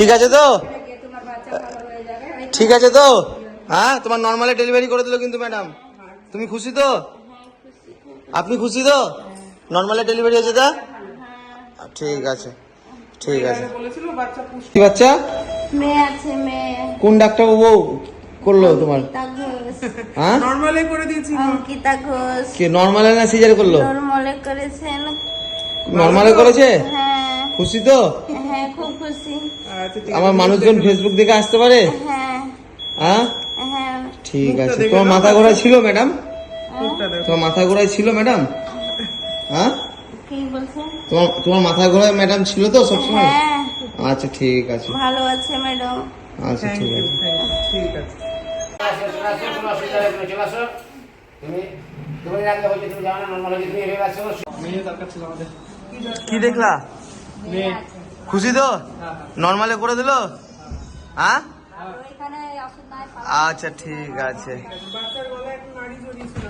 ঠিক আছে তো? ঠিক আছে তো? হ্যাঁ, তোমার নর্মালে ডেলিভারি করে দিল কিন্তু ম্যাডাম। তুমি খুশি তো? আপনি খুশি তো? নর্মালে ডেলিভারি হয়েছে তা? ঠিক আছে, ঠিক আছে। কি বাচ্চা? মেয়ে আছে, মেয়ে। কোন ডাক্তার বাবু করলো তোমার? হ্যাঁ, নরমালে করে দিয়েছি। অঙ্কিতা ঘোষ। কি নর্মালে না সিজারে করলো? নরমালে করেছেন। নর্মালে করেছে? হ্যাঁ খুশি তো? হ্যাঁ, খুব খুশি। আমার মানুষজন ফেসবুক দেখে আসতে পারে? হ্যাঁ হ্যাঁ, হ্যাঁ। ঠিক আছে। তোমার মাথা ঘোরা ছিল ম্যাডাম? তোমার মাথা ঘোরায় ছিল ম্যাডাম? হ্যাঁ, কি বলছেন? তোমার মাথা ঘোরায় ম্যাডাম ছিল তো সবসময়? হ্যাঁ, আচ্ছা, ঠিক আছে। ভালো আছে ম্যাডাম। আচ্ছা, ঠিক আছে। ঠিক আছে। কি দেখলা? খুশি তো? নর্মালে করে দিল? হ্যাঁ, আচ্ছা, ঠিক আছে। বাচ্চার গলায় একটু নাড়ি জড়িয়েছিল।